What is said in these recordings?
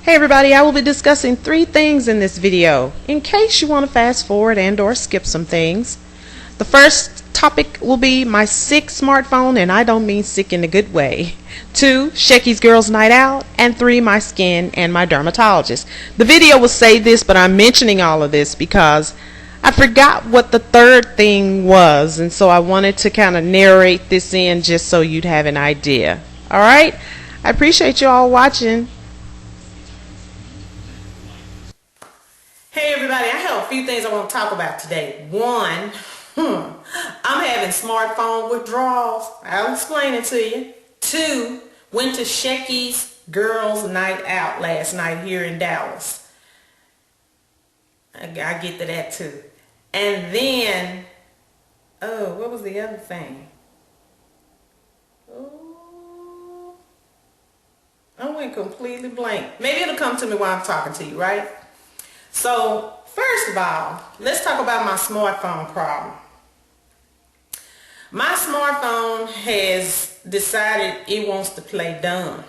Hey everybody, I will be discussing 3 things in this video, in case you want to fast forward and or skip some things. The first topic will be my sick smartphone, and I don't mean sick in a good way. 2, Shecky's Girls Night Out, and 3, my skin and my dermatologist. The video will say this, but I'm mentioning all of this because I forgot what the third thing was, and so I wanted to kind of narrate this in just so you'd have an idea. Alright? I appreciate you all watching. Hey everybody, I have a few things I want to talk about today. One, I'm having smartphone withdrawals. I'll explain it to you. 2, went to Shecky's Girls Night Out last night here in Dallas. I get to that too. And then, what was the other thing? Oh, I went completely blank. Maybe it'll come to me while I'm talking to you, right? So, first of all, let's talk about my smartphone problem. My smartphone has decided it wants to play dumb.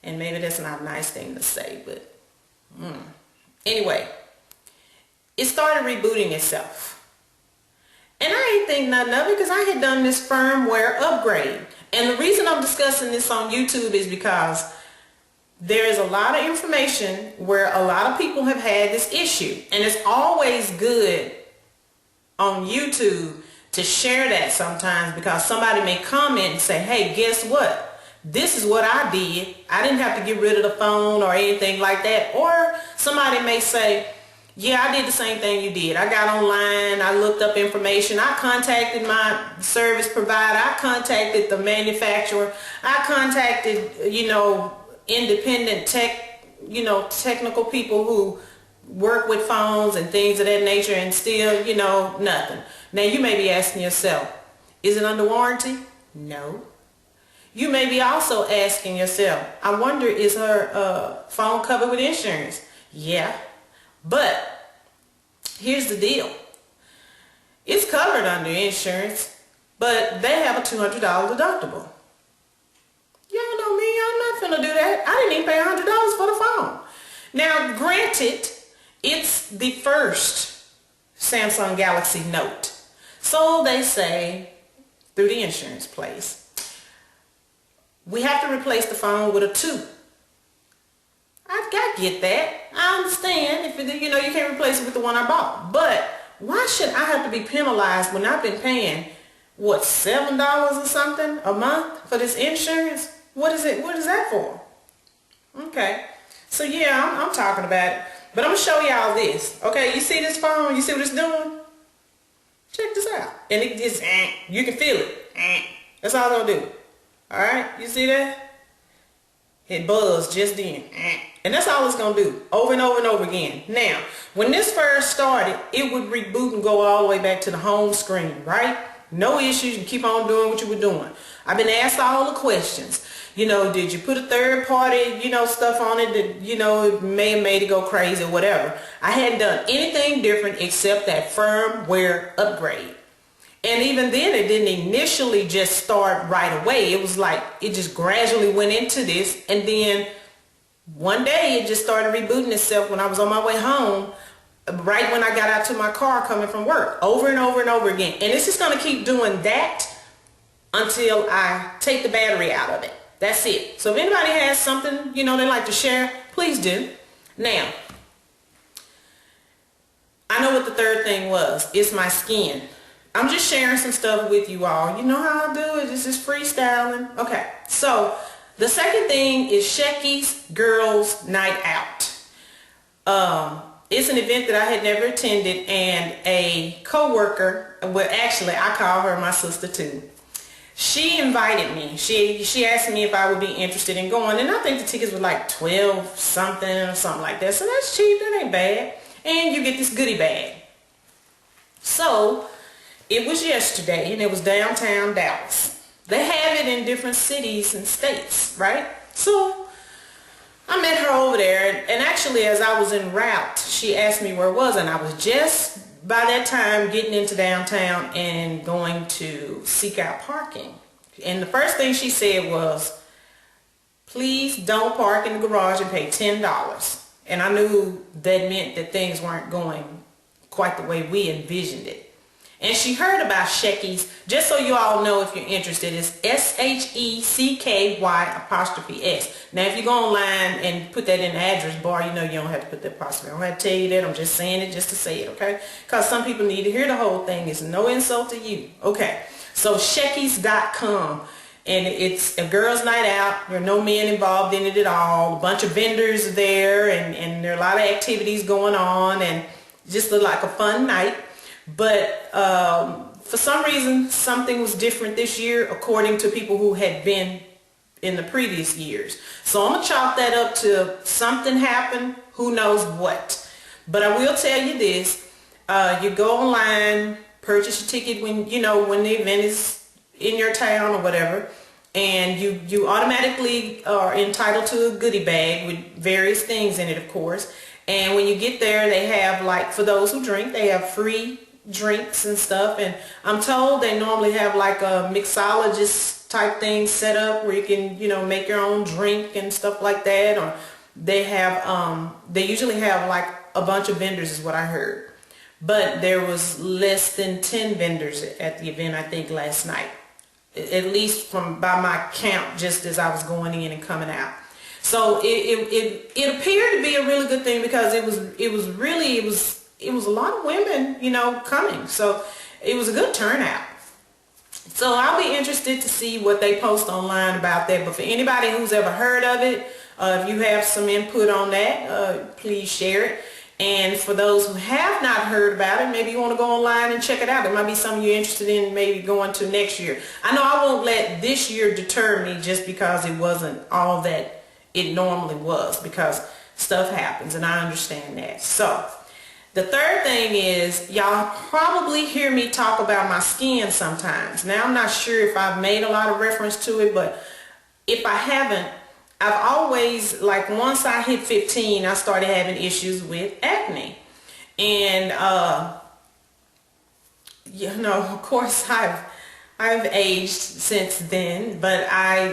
And maybe that's not a nice thing to say, but anyway, it started rebooting itself. And I ain't think nothing of it because I had done this firmware upgrade. And the reason I'm discussing this on YouTube is because there is a lot of information where a lot of people have had this issue, and it's always good on YouTube to share that sometimes because somebody may comment and say, hey, guess what? This is what I did. I didn't have to get rid of the phone or anything like that. Or somebody may say, yeah, I did the same thing you did. I got online, I looked up information, I contacted my service provider, I contacted the manufacturer, I contacted, independent technical people who work with phones and things of that nature, and still, nothing. Now you may be asking yourself, is it under warranty? No. You may be also asking yourself, I wonder, is her phone covered with insurance? Yeah. But here's the deal. It's covered under insurance, but they have a $200 deductible. Y'all know me, I'm not finna do that. I didn't even pay $100 for the phone. Now, granted, it's the first Samsung Galaxy Note. So they say, through the insurance place, we have to replace the phone with a 2. I get that. I understand if you can't replace it with the one I bought. But why should I have to be penalized when I've been paying, what, $7 or something a month for this insurance? What is it? What is that for? Okay. So yeah, I'm talking about it. But I'm going to show y'all this. Okay, you see this phone? You see what it's doing? Check this out. And it just, you can feel it. That's all it'll do. Alright, you see that? It buzzed just then. And that's all it's going to do. Over and over and over again. Now, when this first started, it would reboot and go all the way back to the home screen, right? No issues. You keep on doing what you were doing. I've been asked all the questions. Did you put a third party, stuff on it that, it may have made it go crazy or whatever. I hadn't done anything different except that firmware upgrade. And even then, it didn't initially just start right away. It was like it just gradually went into this. And then one day it just started rebooting itself when I was on my way home, right when I got out to my car coming from work, over and over and over again. And it's just going to keep doing that until I take the battery out of it. That's it. So if anybody has something, they like to share, please do. Now, I know what the third thing was. It's my skin. I'm just sharing some stuff with you all. You know how I do it. This is freestyling. Okay. So the second thing is Shecky's Girls Night Out. It's an event that I had never attended, and a coworker, well, actually, I call her my sister too. She invited me. She asked me if I would be interested in going, and I think the tickets were like 12 something or something like that. So that's cheap. That ain't bad. And you get this goodie bag. So it was yesterday, and it was downtown Dallas. They have it in different cities and states, right? So I met her over there, and actually as I was en route, she asked me where it was, and I was just by that time getting into downtown and going to seek out parking. And the first thing she said was, please don't park in the garage and pay $10. And I knew that meant that things weren't going quite the way we envisioned it. And she heard about Shecky's. Just so you all know, if you're interested, it's SHECKY''S. Now, if you go online and put that in the address bar, you know you don't have to put the apostrophe. I don't have to tell you that. I'm just saying it just to say it, okay? Because some people need to hear the whole thing. It's no insult to you. Okay, so Shecky's.com. And it's a girls' night out. There are no men involved in it at all. A bunch of vendors are there, and there are a lot of activities going on, and just look like a fun night. But for some reason, something was different this year, according to people who had been in the previous years. So I'm going to chalk that up to something happened, who knows what. But I will tell you this, you go online, purchase your ticket when the event is in your town or whatever, and you automatically are entitled to a goodie bag with various things in it, of course. And when you get there, they have, like, for those who drink, they have free drinks and stuff. And I'm told they normally have like a mixologist type thing set up where you can, make your own drink and stuff like that. Or they have, they usually have like a bunch of vendors is what I heard. But there was less than 10 vendors at the event, I think, last night. At least by my count, just as I was going in and coming out. So it appeared to be a really good thing, because it was a lot of women, coming. So it was a good turnout. So I'll be interested to see what they post online about that. But for anybody who's ever heard of it, if you have some input on that, please share it. And for those who have not heard about it, maybe you want to go online and check it out. It might be something you're interested in maybe going to next year. I know I won't let this year deter me just because it wasn't all that it normally was, because stuff happens, and I understand that. So the third thing is, y'all probably hear me talk about my skin sometimes. Now, I'm not sure if I've made a lot of reference to it, but if I haven't, I've always, like, once I hit 15, I started having issues with acne. And, of course, I've aged since then, but I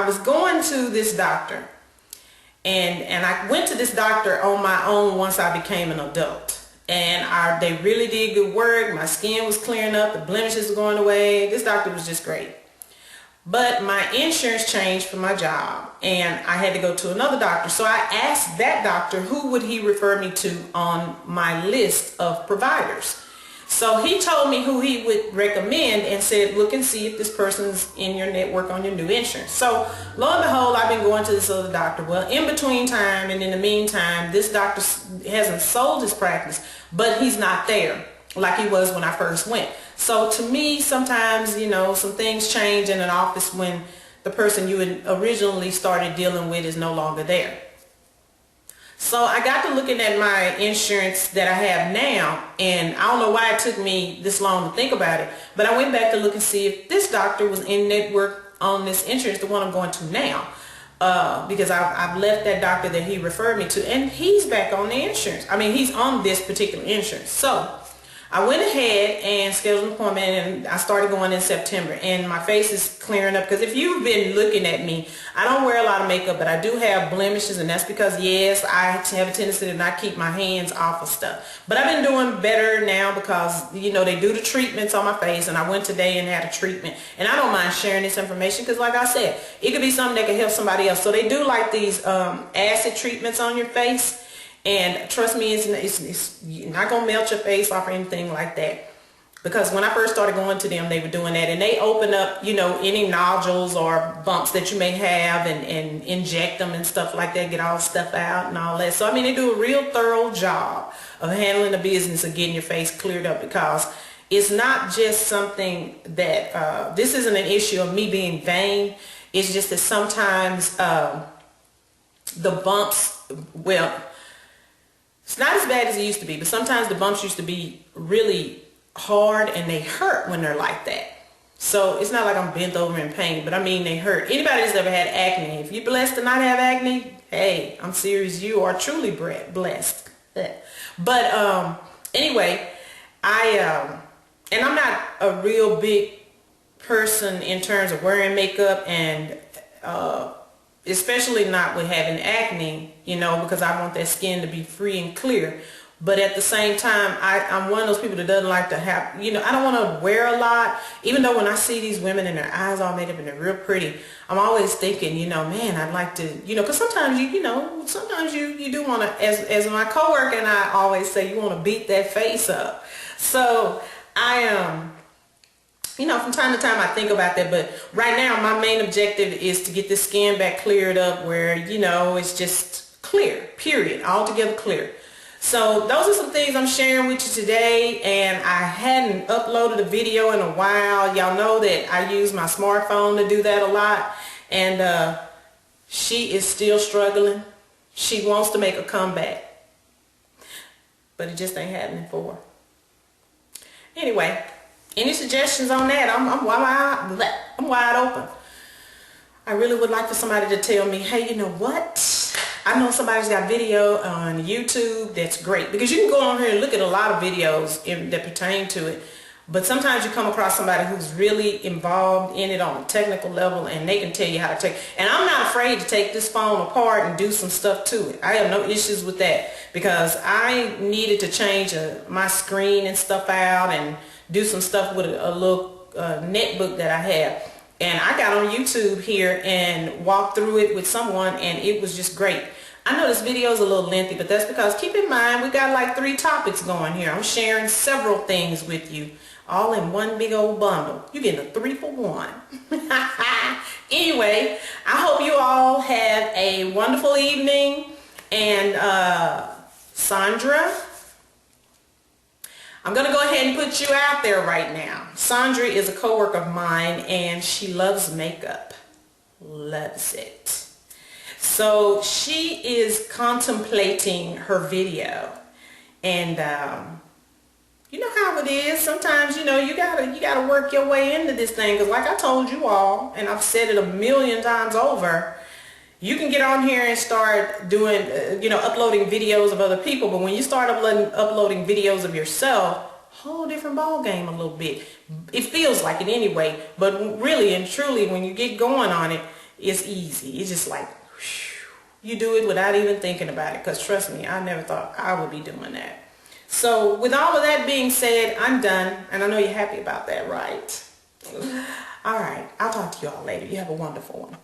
was going to this doctor. And I went to this doctor on my own once I became an adult. And they really did good work. My skin was clearing up. The blemishes were going away. This doctor was just great. But my insurance changed for my job, and I had to go to another doctor. So I asked that doctor who would he refer me to on my list of providers. So he told me who he would recommend and said, look and see if this person's in your network on your new insurance. So lo and behold, I've been going to this other doctor. Well, in between time and in the meantime, this doctor hasn't sold his practice, but he's not there like he was when I first went. So to me, sometimes, some things change in an office when the person you originally started dealing with is no longer there. So I got to looking at my insurance that I have now, and I don't know why it took me this long to think about it, but I went back to look and see if this doctor was in network on this insurance, the one I'm going to now, because I've left that doctor that he referred me to, and he's back on the insurance. I mean, he's on this particular insurance. So I went ahead and scheduled an appointment, and I started going in September, and my face is clearing up, because if you've been looking at me, I don't wear a lot of makeup, but I do have blemishes, and that's because, yes, I have a tendency to not keep my hands off of stuff. But I've been doing better now because, they do the treatments on my face, and I went today and had a treatment, and I don't mind sharing this information because, like I said, it could be something that could help somebody else. So they do like these acid treatments on your face. And trust me, it's not going to melt your face off or anything like that. Because when I first started going to them, they were doing that. And they open up, any nodules or bumps that you may have and inject them and stuff like that, get all the stuff out and all that. So, I mean, they do a real thorough job of handling the business of getting your face cleared up, because it's not just something that, this isn't an issue of me being vain. It's just that sometimes the bumps, well, it's not as bad as it used to be, but sometimes the bumps used to be really hard and they hurt when they're like that. So it's not like I'm bent over in pain, but I mean, they hurt. Anybody that's ever had acne, if you're blessed to not have acne, hey, I'm serious, you are truly blessed. But anyway, and I'm not a real big person in terms of wearing makeup and especially not with having acne, you know, because I want that skin to be free and clear. But at the same time, I'm one of those people that doesn't like to have, you know, I don't want to wear a lot. Even though when I see these women and their eyes all made up and they're real pretty, I'm always thinking, you know, man, I'd like to, you know, because sometimes sometimes you do want to, as my coworker and I always say, you want to beat that face up. So you know, from time to time I think about that, but right now my main objective is to get this skin back cleared up where, you know, it's just clear, period, altogether clear. So those are some things I'm sharing with you today, and I hadn't uploaded a video in a while. Y'all know that I use my smartphone to do that a lot, and she is still struggling. She wants to make a comeback, but it just ain't happening for her. Anyway, any suggestions on that? I'm wide open. I really would like for somebody to tell me, hey, you know what? I know somebody's got video on YouTube that's great, because you can go on here and look at a lot of videos that pertain to it, but sometimes you come across somebody who's really involved in it on a technical level, and they can tell you how to take. And I'm not afraid to take this phone apart and do some stuff to it. I have no issues with that, because I needed to change my screen and stuff out and do some stuff with a little netbook that I have. And I got on YouTube here and walked through it with someone, and it was just great. I know this video is a little lengthy, but that's because, keep in mind, we got like 3 topics going here. I'm sharing several things with you, all in one big old bundle. You're getting a 3 for 1. Anyway, I hope you all have a wonderful evening. And Sandra, I'm going to go ahead and put you out there right now. Sandra is a coworker of mine, and she loves makeup. Loves it. So she is contemplating her video. And you know how it is. Sometimes, you know, you gotta work your way into this thing. Because like I told you all, and I've said it a million times over, you can get on here and start doing, you know, uploading videos of other people, but when you start uploading videos of yourself, whole different ball game a little bit. It feels like it anyway, but really and truly, when you get going on it, it's easy. It's just like, whew, you do it without even thinking about it, because trust me, I never thought I would be doing that. So with all of that being said, I'm done, and I know you're happy about that, right? All right, I'll talk to you all later. You have a wonderful one.